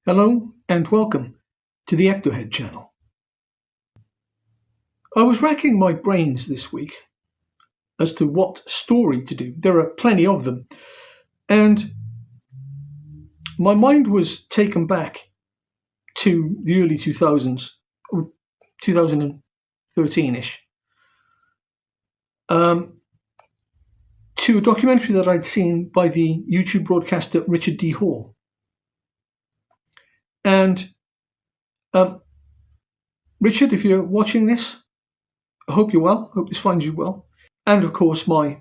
Hello and welcome to the Ectohead channel. I was racking my brains this week as to what story to do. There are plenty of them. And my mind was taken back to the early 2000s, 2013-ish, to a documentary that I'd seen by the YouTube broadcaster Richard D. Hall. And Richard, if you're watching this, I hope you're well. Hope this finds you well. And of course, my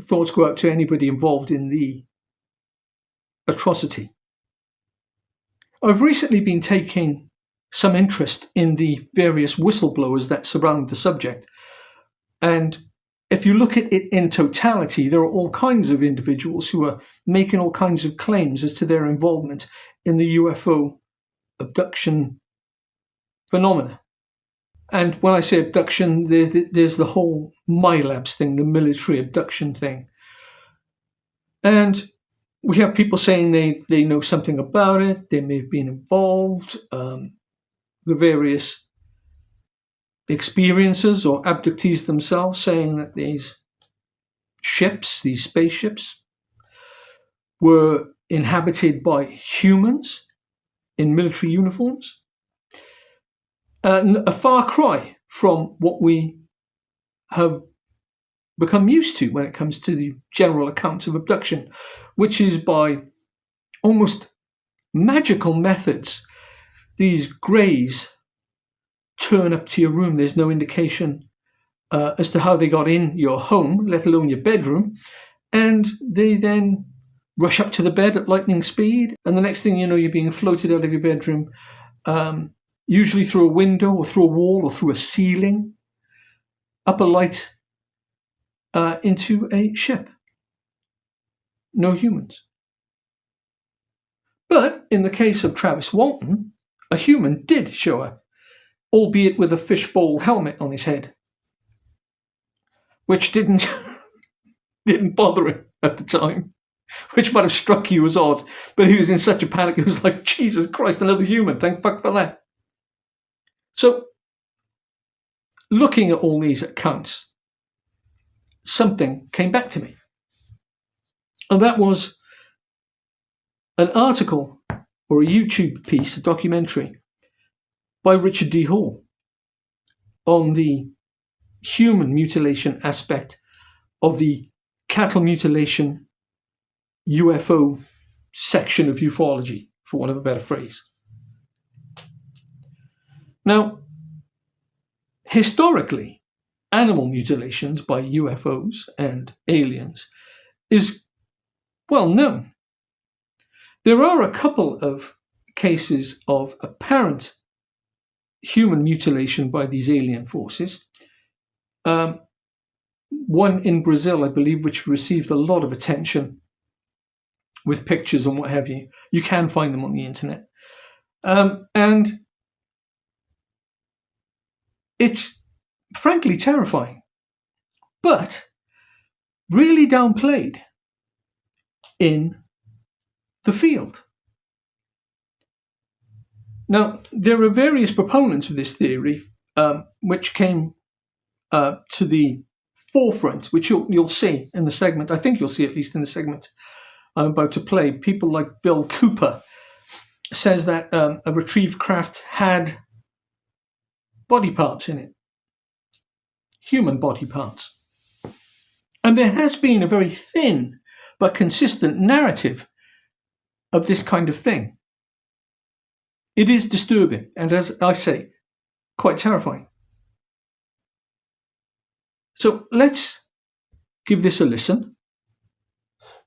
thoughts go out to anybody involved in the atrocity. I've recently been taking some interest in the various whistleblowers that surround the subject. And if you look at it in totality, there are all kinds of individuals who are making all kinds of claims as to their involvement in the UFO abduction phenomena. And when I say abduction, there's the whole MILABS thing, the military abduction thing. And we have people saying they know something about it, they may have been involved, the various experiencers or abductees themselves saying that these ships, these spaceships, were inhabited by humans in military uniforms. A far cry from what we have become used to when it comes to the general accounts of abduction, which is by almost magical methods. These greys turn up to your room. There's no indication as to how they got in your home, let alone your bedroom. And they then rush up to the bed at lightning speed. And the next thing you know, you're being floated out of your bedroom, usually through a window or through a wall or through a ceiling, up a light into a ship. No humans. But in the case of Travis Walton, a human did show up, albeit with a fishbowl helmet on his head, which didn't bother him at the time, which might have struck you as odd, but he was in such a panic, he was like, Jesus Christ, another human, thank fuck for that. So, looking at all these accounts, something came back to me. And that was an article or a YouTube piece, a documentary, by Richard D. Hall on the human mutilation aspect of the cattle mutilation UFO section of ufology, for want of a better phrase. Now, historically, animal mutilations by UFOs and aliens is well known. There are a couple of cases of apparent human mutilation by these alien forces. One in Brazil, I believe, which received a lot of attention with pictures and what have you. You can find them on the internet. And it's frankly terrifying, but really downplayed in the field. Now, there are various proponents of this theory, which came to the forefront, which you'll see in the segment. I think you'll see at least in the segment I'm about to play. People like Bill Cooper says that a retrieved craft had body parts in it, human body parts. And there has been a very thin but consistent narrative of this kind of thing. It is disturbing, and as I say, quite terrifying. So let's give this a listen.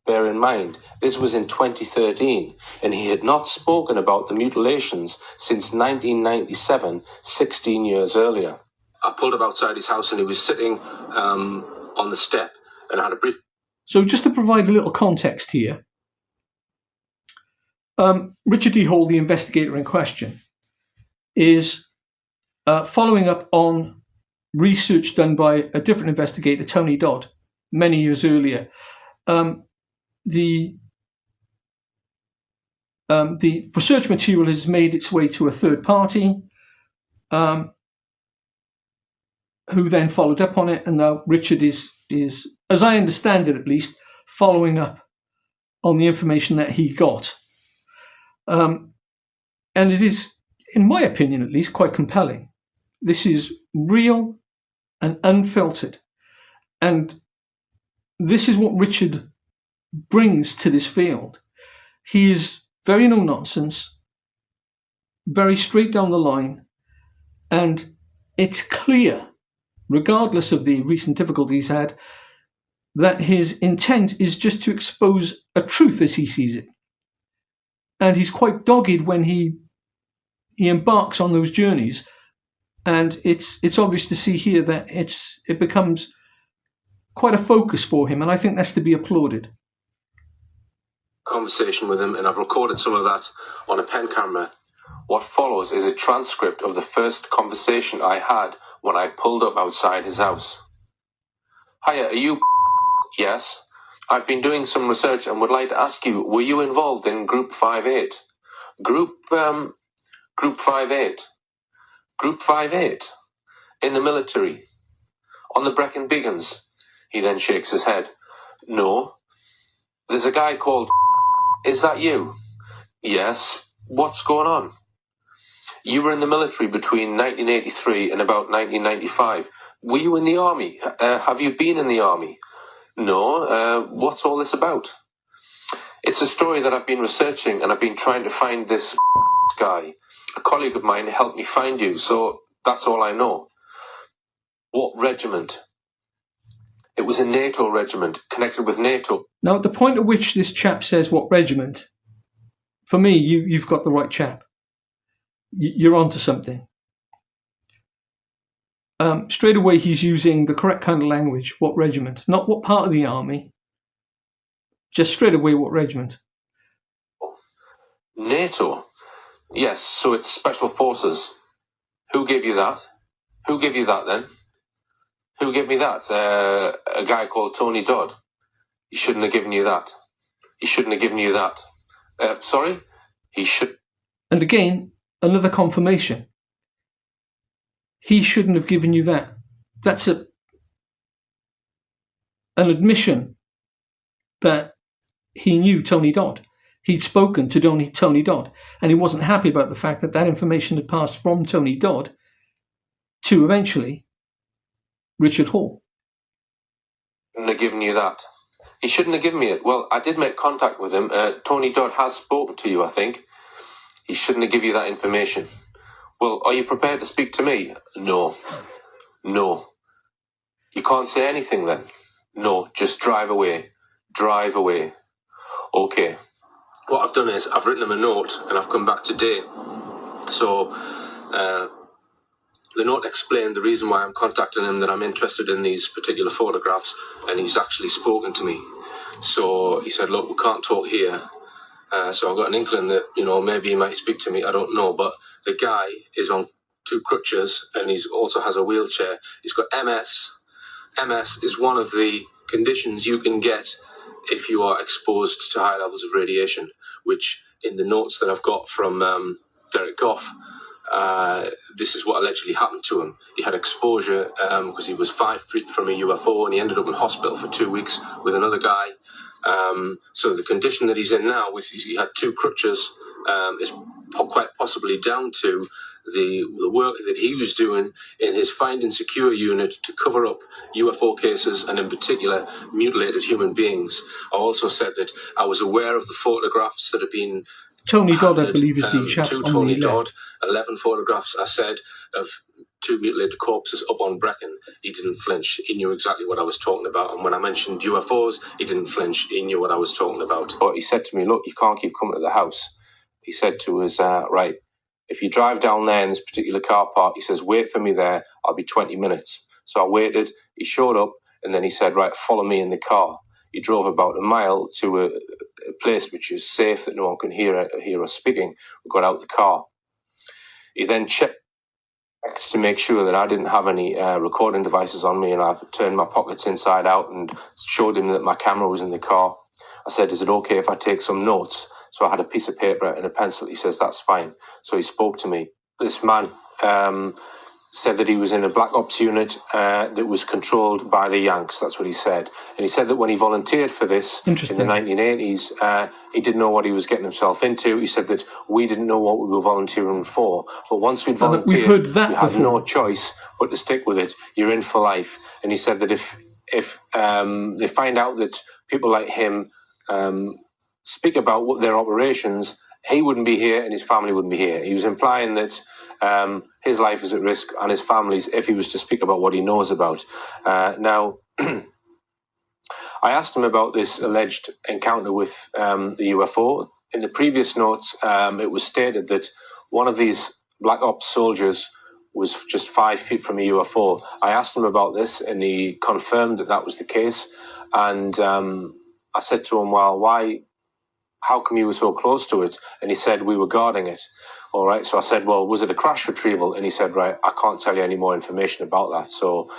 Bear in mind, this was in 2013, and he had not spoken about the mutilations since 1997, 16 years earlier. I pulled up outside his house, and he was sitting on the step, and I had a brief... So just to provide a little context here, Richard D. Hall, the investigator in question, is following up on research done by a different investigator, Tony Dodd, many years earlier. The the research material has made its way to a third party, who then followed up on it, and now Richard is, as I understand it at least, following up on the information that he got. And it is, in my opinion at least, quite compelling. This is real and unfiltered. And this is what Richard brings to this field. He is very no-nonsense, very straight down the line, and it's clear, regardless of the recent difficulties he's had, that his intent is just to expose a truth as he sees it. And he's quite dogged when he embarks on those journeys. And it's obvious to see here that it becomes quite a focus for him, and I think that's to be applauded. Conversation with him, and I've recorded some of that on a pen camera. What follows is a transcript of the first conversation I had when I pulled up outside his house. Hiya, are you? Yes. I've been doing some research and would like to ask you, were you involved in Group 58? Group 58? Group 58? In the military? On the Brecon Beacons? He then shakes his head. No. There's a guy called... Is that you? Yes. What's going on? You were in the military between 1983 and about 1995. Were you in the army? Have you been in the army? No. What's all this about? It's a story that I've been researching, and I've been trying to find this guy. A colleague of mine helped me find you, so that's all I know. What regiment? It was a NATO regiment, connected with NATO. Now, at the point at which this chap says what regiment, for me, you've got the right chap. You're onto something. Straight away, he's using the correct kind of language. What regiment? Not what part of the army. Just straight away, what regiment? NATO? Yes, so it's Special Forces. Who gave you that? Who gave you that then? Who gave me that? A guy called Tony Dodd. He shouldn't have given you that. He shouldn't have given you that. Sorry? He should... And again, another confirmation. He shouldn't have given you that. That's an admission that he knew Tony Dodd. He'd spoken to Tony Dodd, and he wasn't happy about the fact that information had passed from Tony Dodd to eventually Richard Hall. Shouldn't have given you that. He shouldn't have given me it. Well, I did make contact with him. Tony Dodd has spoken to you, I think. He shouldn't have given you that information. Well, are you prepared to speak to me? No. No. You can't say anything then? No, just drive away. Drive away. Okay. What I've done is I've written him a note and I've come back today. So the note explained the reason why I'm contacting him, that I'm interested in these particular photographs, and he's actually spoken to me. So he said, look, we can't talk here. So I've got an inkling that, maybe he might speak to me. I don't know. But the guy is on 2 crutches and he also has a wheelchair. He's got MS. MS is one of the conditions you can get if you are exposed to high levels of radiation, which in the notes that I've got from Gough, this is what allegedly happened to him. He had exposure because he was 5 feet from a UFO, and he ended up in hospital for 2 weeks with another guy. So the condition that he's in now, he had 2 crutches, is quite possibly down to the work that he was doing in his Find and Secure unit to cover up UFO cases, and in particular mutilated human beings. I also said that I was aware of the photographs that have been Tony Dodd, I believe, is the chap to on Tony the Dodd. 11 photographs, I said, of 2 mutilated corpses up on Brecon. He didn't flinch. He knew exactly what I was talking about. And when I mentioned UFOs, he didn't flinch. He knew what I was talking about. But he said to me, look, you can't keep coming to the house. He said to us, right, if you drive down there in this particular car park, he says, wait for me there. I'll be 20 minutes. So I waited. He showed up, and then he said, right, follow me in the car. He drove about a mile to a place which is safe, that no one can hear us speaking. We got out the car. He then checked to make sure that I didn't have any recording devices on me, and I turned my pockets inside out and showed him that my camera was in the car. I said, is it okay if I take some notes? So I had a piece of paper and a pencil. He says, that's fine. So he spoke to me. This man said that he was in a black ops unit that was controlled by the Yanks. That's what he said. And he said that when he volunteered for this in the 1980s, he didn't know what he was getting himself into. He said that we didn't know what we were volunteering for. But once we'd volunteered, we've heard that you have before. no choice but to stick with it. You're in for life. And he said that if they find out that people like him speak about what their operations, he wouldn't be here and his family wouldn't be here. He was implying that his life is at risk and his family's if he was to speak about what he knows about. Now, I asked him about this alleged encounter with the UFO. In the previous notes, it was stated that one of these black ops soldiers was just 5 feet from a UFO. I asked him about this and he confirmed that that was the case. And I said to him, well, how come you were so close to it? And he said, we were guarding it. All right. So I said, well, was it a crash retrieval? And he said, right, I can't tell you any more information about that. So